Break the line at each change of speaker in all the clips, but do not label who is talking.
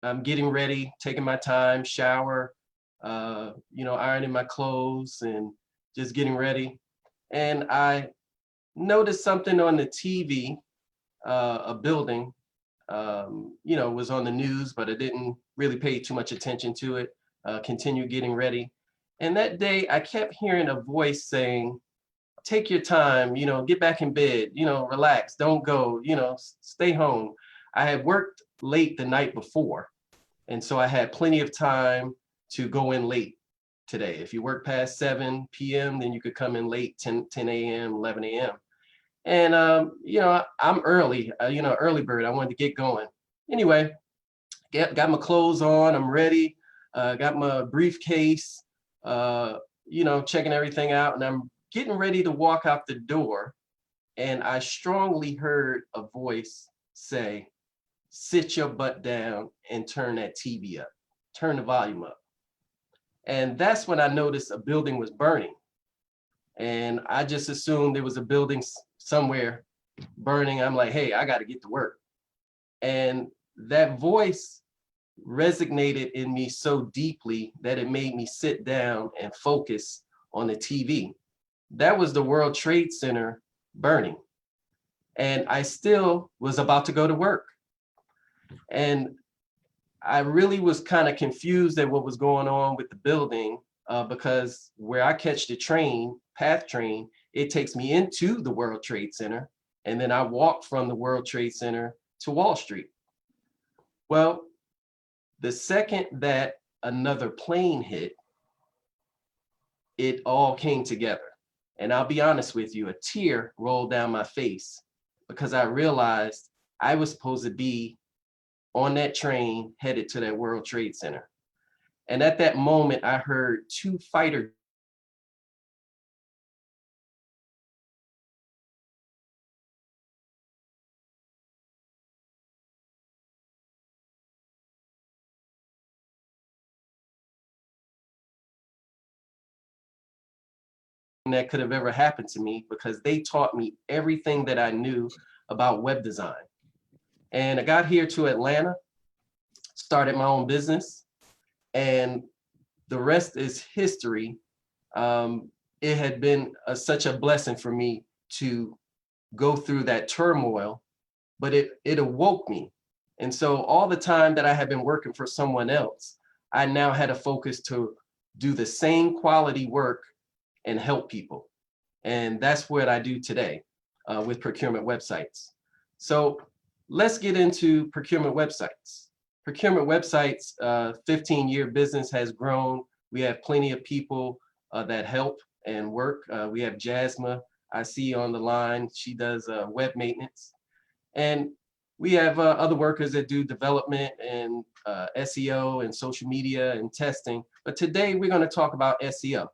I'm getting ready, taking my time, shower, ironing my clothes and just getting ready. And I noticed something on the TV, a building, was on the news, but I didn't really pay too much attention to it. Continue getting ready. And that day I kept hearing a voice saying, take your time, get back in bed, relax, don't go, stay home. I had worked late the night before, and so I had plenty of time to go in late today. If you work past 7 p.m., then you could come in late, 10 a.m., 11 a.m. And, I'm early, early bird. I wanted to get going. Anyway, got my clothes on. I'm ready. Got my briefcase, checking everything out. And I'm getting ready to walk out the door. And I strongly heard a voice say, sit your butt down and turn that TV up, turn the volume up. And that's when I noticed a building was burning. And I just assumed there was a building somewhere burning. I'm like, hey, I got to get to work. And that voice resonated in me so deeply that it made me sit down and focus on the TV. That was the World Trade Center burning. And I still was about to go to work. And I really was kind of confused at what was going on with the building, because where I catch the train, PATH train, it takes me into the World Trade Center, and then I walk from the World Trade Center to Wall Street. Well, the second that another plane hit, it all came together. And I'll be honest with you, a tear rolled down my face because I realized I was supposed to be on that train headed to that World Trade Center. And at that moment, I heard two fighter that could have ever happened to me because they taught me everything that I knew about web design. And I got here to Atlanta, started my own business, and the rest is history. It had been such a blessing for me to go through that turmoil, but it awoke me. And so all the time that I had been working for someone else, I now had a focus to do the same quality work and help people. And that's what I do today with procurement websites. So let's get into procurement websites. Procurement websites, 15-year business has grown. We have plenty of people that help and work. We have Jasma, I see on the line. She does web maintenance. And we have other workers that do development and SEO and social media and testing. But today we're going to talk about SEO.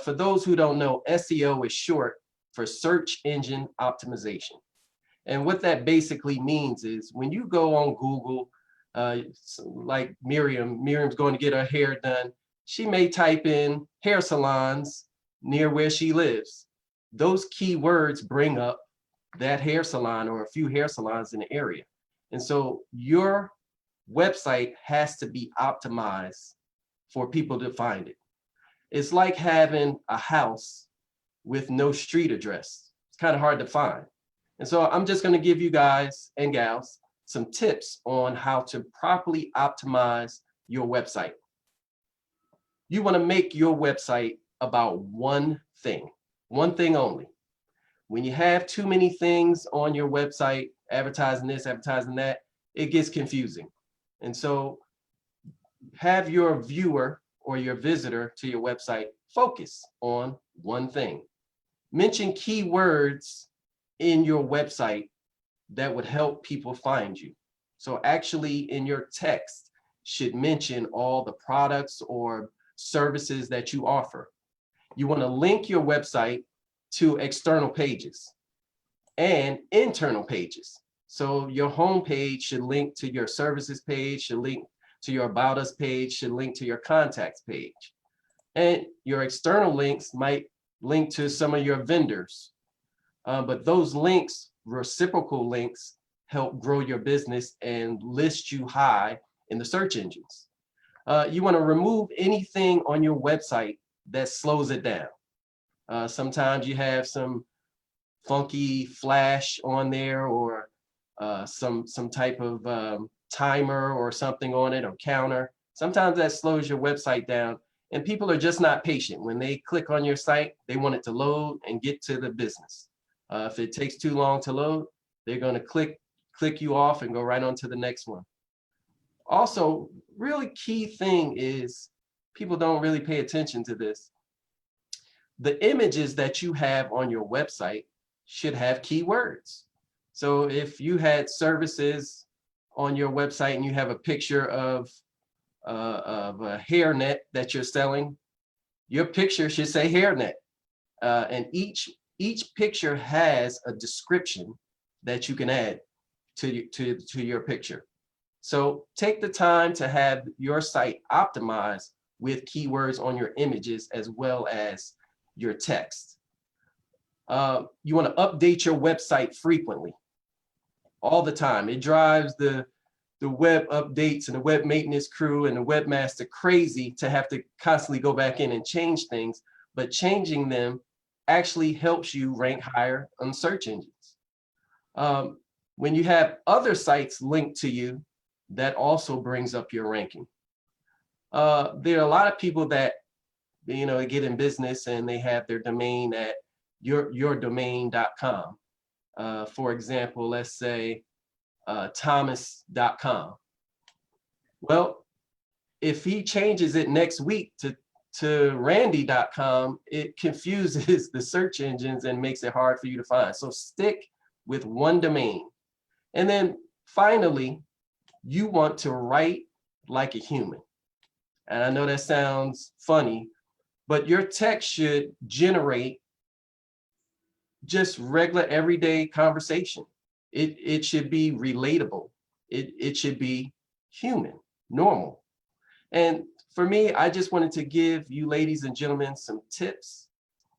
For those who don't know, SEO is short for search engine optimization. And what that basically means is when you go on Google, like Miriam's going to get her hair done, she may type in hair salons near where she lives. Those keywords bring up that hair salon or a few hair salons in the area. And so your website has to be optimized for people to find it. It's like having a house with no street address. It's kind of hard to find. And so I'm just going to give you guys and gals some tips on how to properly optimize your website. You want to make your website about one thing only. When you have too many things on your website, advertising this, advertising that, it gets confusing. And so have your viewer or your visitor to your website focus on one thing. Mention keywords in your website that would help people find you. So actually in your text should mention all the products or services that you offer. You want to link your website to external pages and internal pages. So your home page should link to your services page, should link to your About Us page, should link to your contacts page. And your external links might link to some of your vendors. But those links, reciprocal links, help grow your business and list you high in the search engines. You want to remove anything on your website that slows it down. Sometimes you have some funky flash on there, or some type of timer or something on it, or counter. Sometimes that slows your website down, and people are just not patient. When they click on your site, they want it to load and get to the business. If it takes too long to load, they're going to click you off and go right on to the next one. Also, really key thing is, people don't really pay attention to this. The images that you have on your website should have keywords. So if you had services on your website and you have a picture of a hairnet that you're selling, your picture should say hairnet. And each picture has a description that you can add to your picture. So take the time to have your site optimized with keywords on your images as well as your text. You want to update your website frequently, all the time. It drives the web updates and the web maintenance crew and the webmaster crazy to have to constantly go back in and change things, but changing them actually helps you rank higher on search engines. When you have other sites linked to you, that also brings up your ranking. There are a lot of people that, get in business and they have their domain at yourdomain.com. For example, let's say thomas.com. Well, if he changes it next week to randy.com, it confuses the search engines and makes it hard for you to find. So stick with one domain. And then finally, you want to write like a human. And I know that sounds funny, but your text should generate just regular everyday conversation. It should be relatable. It should be human, normal. And for me, I just wanted to give you ladies and gentlemen some tips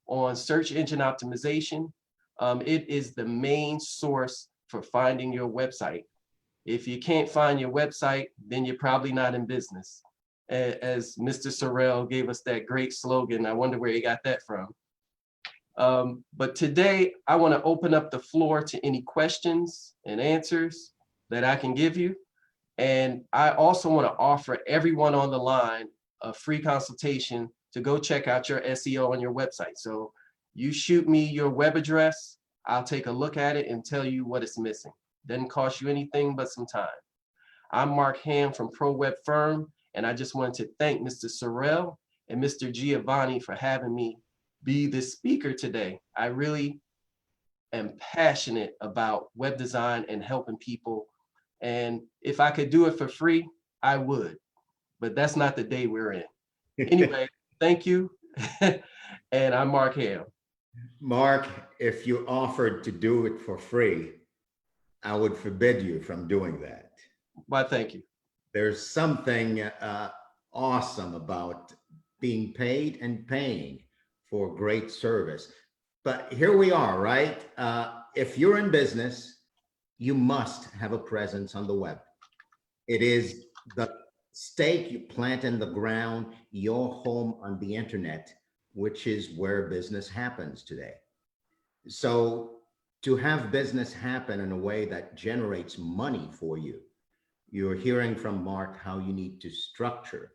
on search engine optimization. It is the main source for finding your website. If you can't find your website, then you're probably not in business. As Mr. Sorrell gave us that great slogan, I wonder where he got that from. But today, I want to open up the floor to any questions and answers that I can give you. And I also want to offer everyone on the line a free consultation to go check out your SEO on your website. So you shoot me your web address, I'll take a look at it and tell you what is missing. Doesn't cost you anything but some time. I'm Marc Hamm from ProWeb Firm, and I just wanted to thank Mr. Sorrell and Mr. Giovanni for having me be the speaker today. I really am passionate about web design and helping people. And if I could do it for free, I would, but that's not the day we're in. Anyway, thank you. And I'm Marc Hamm.
Mark, if you offered to do it for free, I would forbid you from doing that.
Why, thank you.
There's something awesome about being paid and paying for great service. But here we are, right? If you're in business, you must have a presence on the web. It is the stake you plant in the ground, your home on the internet, which is where business happens today. So to have business happen in a way that generates money for you, you're hearing from Mark how you need to structure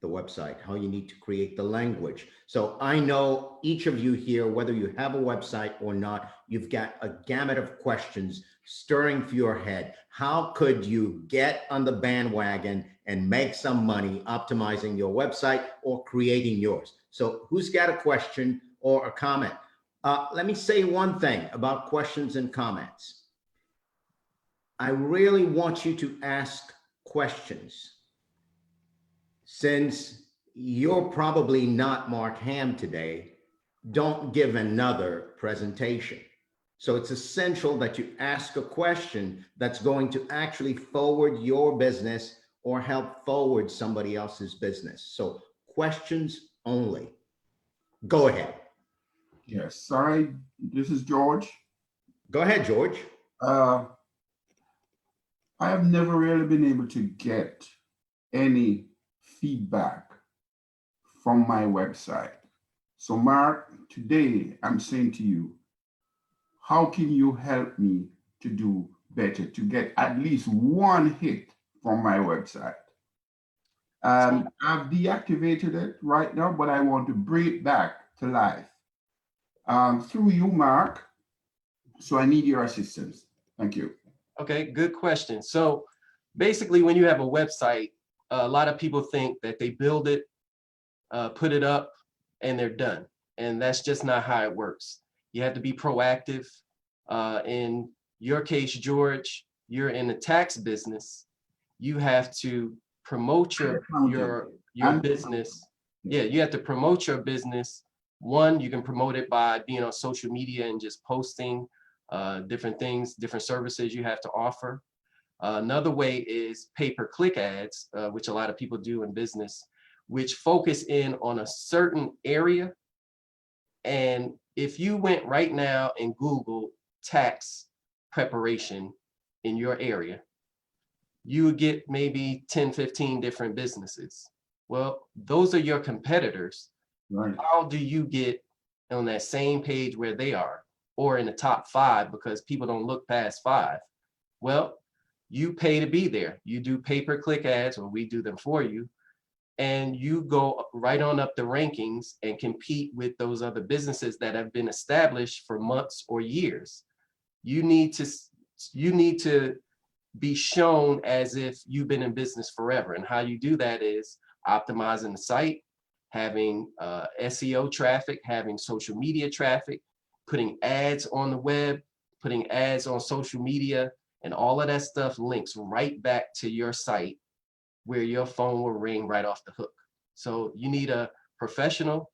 the website, how you need to create the language. So I know each of you here, whether you have a website or not, you've got a gamut of questions stirring through your head. How could you get on the bandwagon and make some money optimizing your website or creating yours? So who's got a question or a comment? Let me say one thing about questions and comments. I really want you to ask questions. Since you're probably not Marc Hamm today, don't give another presentation. So it's essential that you ask a question that's going to actually forward your business or help forward somebody else's business. So questions only. Go ahead.
Yes, sorry, this is George.
Go ahead, George.
I have never really been able to get any feedback from my website. So Mark, today I'm saying to you, how can you help me to do better, to get at least one hit from my website? I've deactivated it right now, but I want to bring it back to life through you, Mark. So I need your assistance. Thank you.
Okay, good question. So basically, when you have a website, a lot of people think that they build it, put it up, and they're done. And that's just not how it works. You have to be proactive. In your case, George, you're in the tax business. You have to promote your business. Yeah, you have to promote your business. One, you can promote it by being on social media and just posting different things, different services you have to offer. Another way is pay-per-click ads, which a lot of people do in business, which focus in on a certain area. And if you went right now and Google tax preparation in your area, you would get maybe 10, 15 different businesses. Well, those are your competitors.
Right.
How do you get on that same page where they are, or in the top 5, because people don't look past 5? Well, you pay to be there. You do pay-per-click ads, or we do them for you, and you go right on up the rankings and compete with those other businesses that have been established for months or years. You need to be shown as if you've been in business forever. And how you do that is optimizing the site, having SEO traffic, having social media traffic, putting ads on the web, putting ads on social media, and all of that stuff links right back to your site where your phone will ring right off the hook. So you need a professional.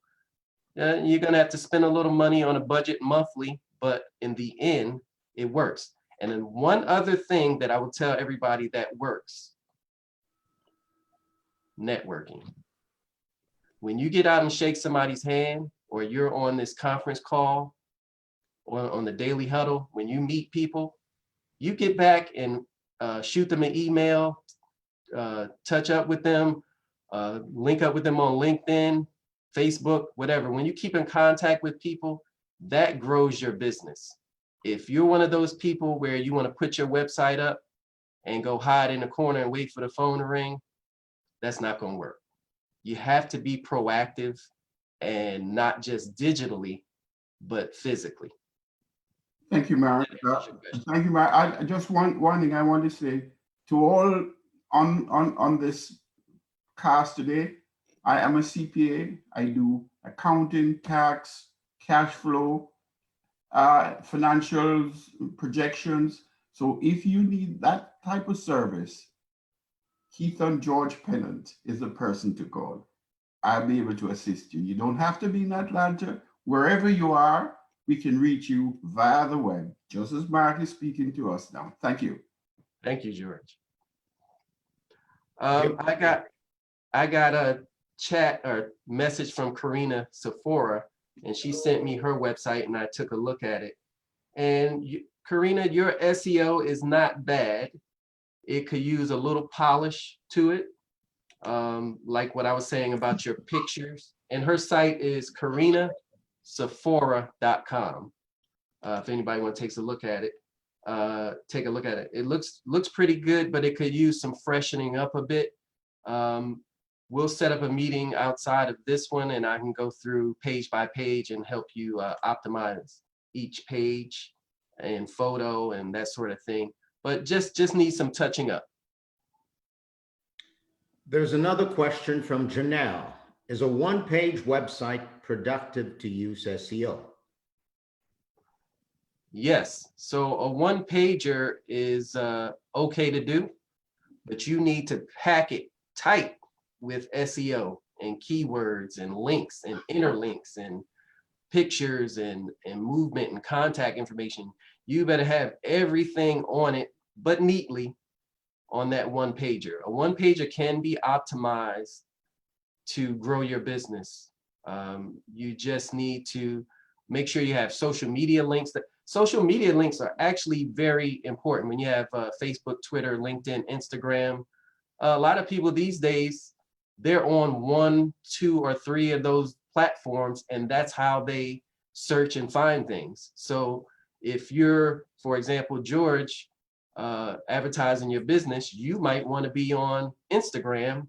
You're gonna have to spend a little money on a budget monthly, but in the end, it works. And then one other thing that I will tell everybody that works: networking. When you get out and shake somebody's hand, or you're on this conference call, or on the daily huddle, when you meet people, you get back and shoot them an email, touch up with them, link up with them on LinkedIn, Facebook, whatever. When you keep in contact with people, that grows your business. If you're one of those people where you want to put your website up and go hide in a corner and wait for the phone to ring, that's not going to work. You have to be proactive, and not just digitally, but physically.
Thank you, Mark. Thank you, Mark. I just one thing I want to say to all on this cast today. I am a CPA. I do accounting, tax, cash flow, financials, projections. So if you need that type of service, Keith and George Pennant is the person to call. I'll be able to assist you. You don't have to be in Atlanta. Wherever you are, we can reach you via the web, just as Mark is speaking to us now. Thank you.
Thank you, George. I got a chat or message from Karina Sephora, and she sent me her website, and I took a look at it. And Karina, your SEO is not bad. It could use a little polish to it, like what I was saying about your pictures. And her site is karinasephora.com. If anybody wants to take a look at it, take a look at it. It looks pretty good, but it could use some freshening up a bit. We'll set up a meeting outside of this one, and I can go through page by page and help you optimize each page and photo and that sort of thing. But just need some touching up.
There's another question from Janelle. Is a one-page website productive to use SEO?
Yes. So a one-pager is okay to do, but you need to pack it tight with SEO and keywords and links and interlinks and pictures and movement and contact information. You better have everything on it, but neatly on that one pager. A one pager can be optimized to grow your business. You just need to make sure you have social media links. Social media links are actually very important when you have Facebook, Twitter, LinkedIn, Instagram. A lot of people these days, they're on 1, 2, or 3 of those platforms, and that's how they search and find things. So if you're, for example, George, advertising your business, you might want to be on Instagram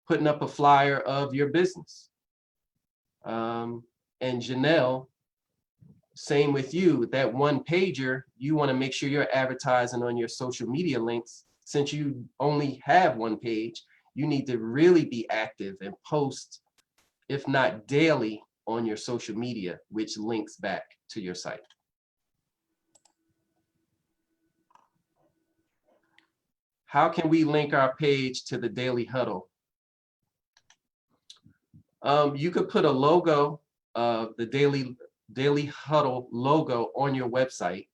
putting up a flyer of your business. And Janelle, same with you, that one pager, you want to make sure you're advertising on your social media links. Since you only have one page, you need to really be active and post, if not daily, on your social media, which links back to your site. How can we link our page to the Daily Huddle? You could put a logo of the Daily Huddle logo on your website.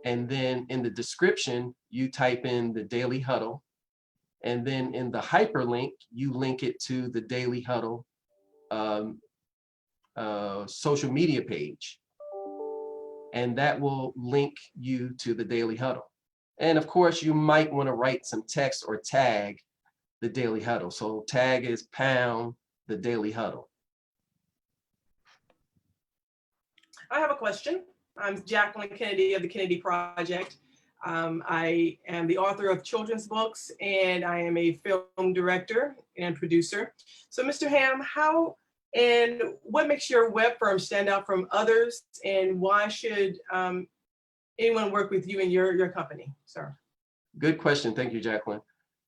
And then in the description, you type in the Daily Huddle. And then in the hyperlink, you link it to the Daily Huddle social media page. And that will link you to the Daily Huddle. And of course, you might want to write some text or tag the Daily Huddle. So tag is pound the Daily Huddle.
I have a question. I'm Jacqueline Kennedy of the Kennedy Project. I am the author of children's books, and I am a film director and producer. So Mr. Hamm, how and what makes your web firm stand out from others, and why should anyone work with you and your company, sir?
Good question. Thank you, Jacqueline.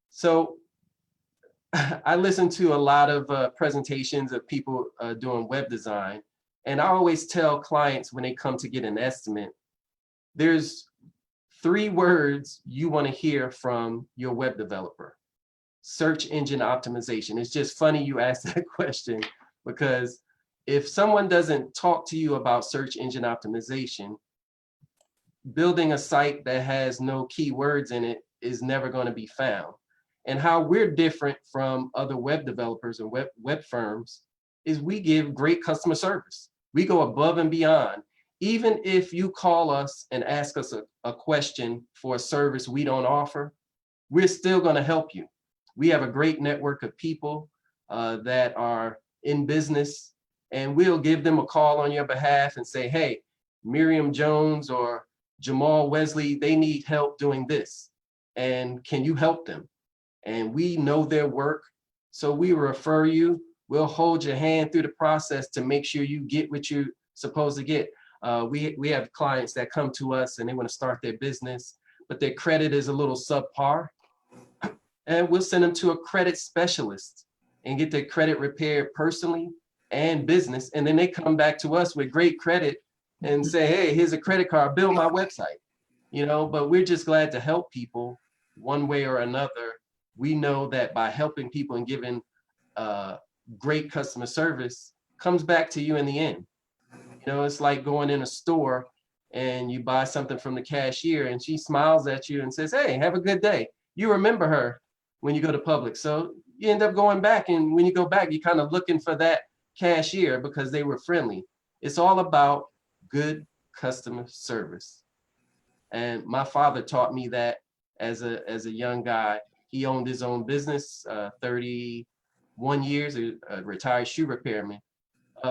So I listen to a lot of presentations of people doing web design. And I always tell clients when they come to get an estimate, there's 3 words you want to hear from your web developer: search engine optimization. It's just funny you asked that question, because if someone doesn't talk to you about search engine optimization, building a site that has no keywords in it is never going to be found. And how we're different from other web developers and web firms is we give great customer service. We go above and beyond. Even if you call us and ask us a question for a service we don't offer, we're still going to help you. We have a great network of people that are in business, and we'll give them a call on your behalf and say, hey, Miriam Jones or Jamal Wesley, they need help doing this. And can you help them? And we know their work, so we refer you. We'll hold your hand through the process to make sure you get what you're supposed to get. We have clients that come to us and they want to start their business, but their credit is a little subpar. And we'll send them to a credit specialist and get their credit repaired personally and business. And then they come back to us with great credit and say, hey, here's a credit card, build my website. You know, but we're just glad to help people one way or another. We know that by helping people and giving great customer service comes back to you in the end. You know, it's like going in a store and you buy something from the cashier and she smiles at you and says, hey, have a good day. You remember her when you go to Publix. So you end up going back, and when you go back, you're kind of looking for that cashier because they were friendly. It's all about good customer service. And my father taught me that as a young guy. He owned his own business, 31 years, a retired shoe repairman.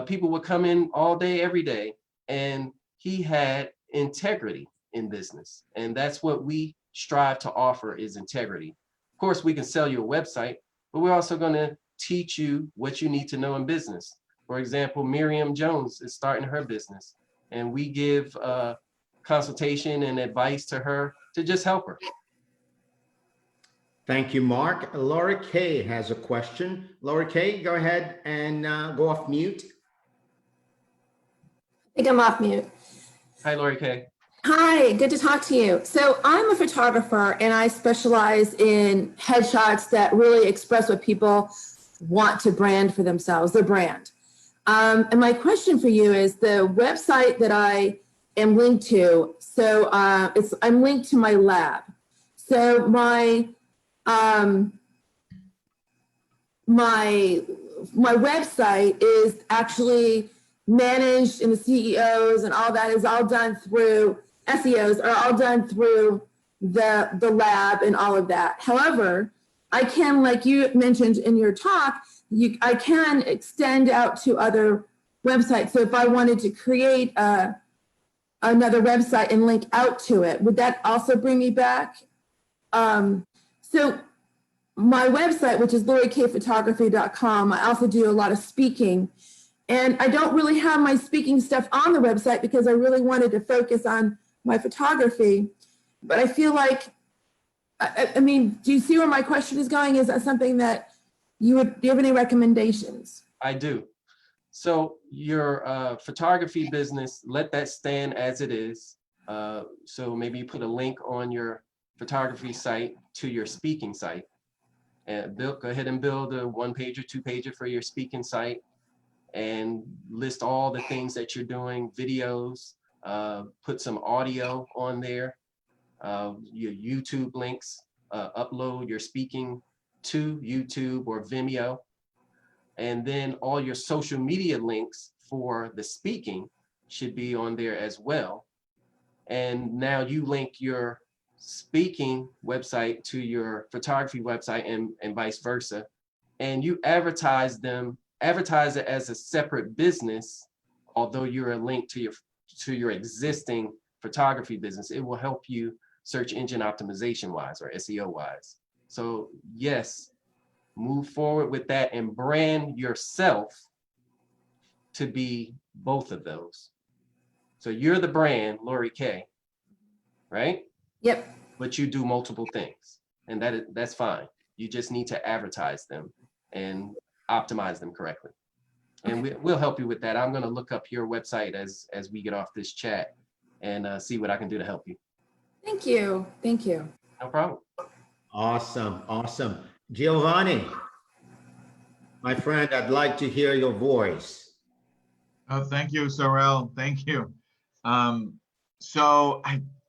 People would come in all day, every day, and he had integrity in business. And that's what we strive to offer, is integrity. Of course, we can sell you a website, but we're also going to teach you what you need to know in business. For example, Miriam Jones is starting her business, and we give consultation and advice to her to just help her.
Thank you, Mark. Laura Kay has a question. Laura Kay, go ahead and go off mute.
I think I'm off mute.
Hi, Lori Kay.
Hi, good to talk to you. So I'm a photographer and I specialize in headshots that really express what people want to brand for themselves, their brand. And my question for you is the website that I am linked to. So I'm linked to my lab. So my website is actually managed, and the CEOs and all that is all done through SEOs are all done through the lab and all of that. However, I can, like you mentioned in your talk, I can extend out to other websites. So if I wanted to create another website and link out to it, would that also bring me back? So my website, which is lorikphotography.com, I also do a lot of speaking. And I don't really have my speaking stuff on the website because I really wanted to focus on my photography. But I feel like, I mean, do you see where my question is going? Is that something that do you have any recommendations?
I do. So your photography business, let that stand as it is. So maybe you put a link on your photography site to your speaking site, and go ahead and build a 1-pager, 2-pager for your speaking site, and list all the things that you're doing, videos, put some audio on there, your YouTube links, upload your speaking to YouTube or Vimeo, and then all your social media links for the speaking should be on there as well. And now you link your speaking website to your photography website and vice versa. And you advertise it as a separate business, although you're a link to your existing photography business. It will help you search engine optimization wise or SEO wise. So yes, move forward with that and brand yourself to be both of those. So you're the brand, Lori K, right?
Yep.
But you do multiple things, and that's fine. You just need to advertise them and optimize them correctly. And we'll help you with that. I'm going to look up your website as we get off this chat and see what I can do to help you.
Thank you. Thank you.
No problem.
Awesome. Awesome. Giovanni, my friend, I'd like to hear your voice.
Oh, thank you, Sorrel. Thank you. So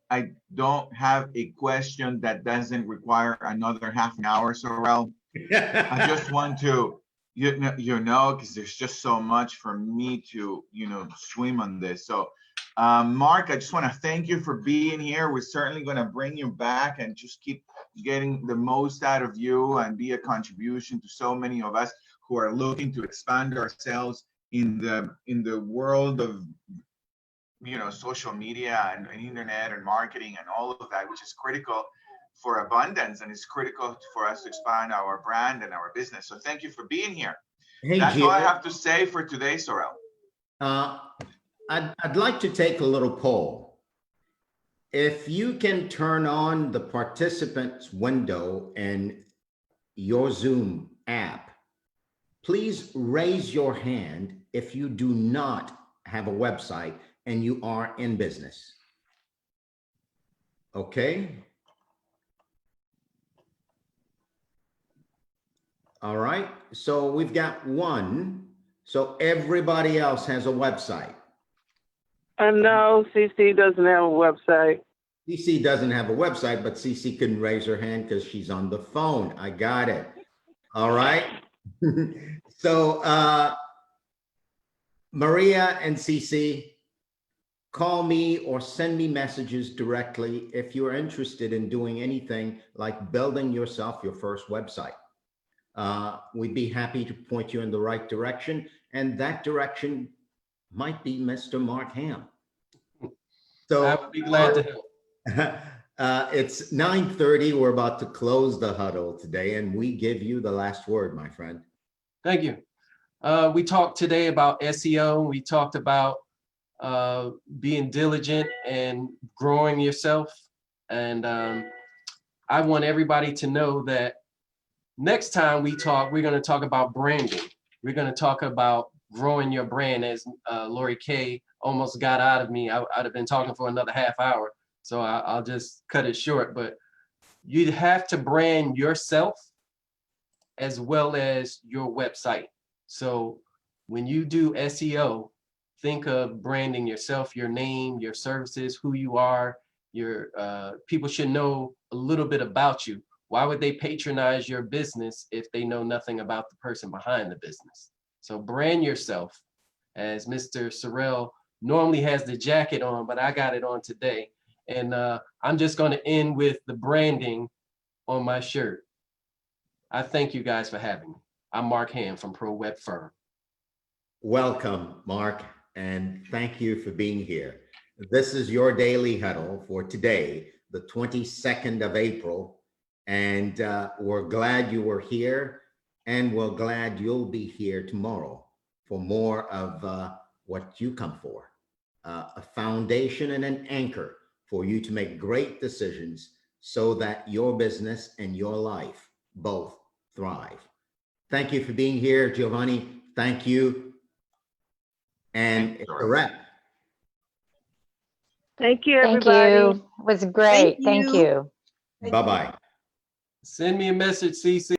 I don't have a question that doesn't require another half an hour, Sorrel. I just want to, because there's just so much for me to, swim on this. So, Mark, I just want to thank you for being here. We're certainly going to bring you back and just keep getting the most out of you and be a contribution to so many of us who are looking to expand ourselves in the world of social media and internet and marketing and all of that, which is critical for abundance, and it's critical for us to expand our brand and our business. So thank you for being here.
Hey,
That's
Gio,
all I have to say for today, Sorrel.
I'd like to take a little poll. If you can turn on the participants window in your Zoom app, please raise your hand if you do not have a website and you are in business. Okay. All right. So we've got one. So everybody else has a website.
No, CC doesn't have a website.
CC doesn't have a website, but CC couldn't raise her hand because she's on the phone. I got it. All right. So Maria and CC, call me or send me messages directly if you're interested in doing anything like building yourself your first website. We'd be happy to point you in the right direction, and that direction might be Mr. Marc Hamm. So
I would be glad to help.
It's 9:30. We're about to close the huddle today, and we give you the last word, my friend.
Thank you. We talked today about SEO. We talked about being diligent and growing yourself. And I want everybody to know that next time we talk, we're going to talk about branding. We're going to talk about growing your brand, as Lori K almost got out of me. I'd have been talking for another half hour, so I'll just cut it short. But you'd have to brand yourself as well as your website. So when you do SEO, think of branding yourself, your name, your services, who you are. Your people should know a little bit about you. Why would they patronize your business if they know nothing about the person behind the business? So brand yourself, as Mr. Sorrel normally has the jacket on, but I got it on today. And I'm just going to end with the branding on my shirt. I thank you guys for having me. I'm Marc Hamm from Pro Web Firm.
Welcome, Mark, and thank you for being here. This is your daily huddle for today, the 22nd of April, and we're glad you were here, and we're glad you'll be here tomorrow for more of what you come for, a foundation and an anchor for you to make great decisions so that your business and your life both thrive. Thank you for being here, Giovanni. Thank you. And
Thanks,
it's a
Doris.
wrap.
Thank you,
Thank
everybody.
you. It was great. Thank you.
Bye-bye.
Send me a message, CC.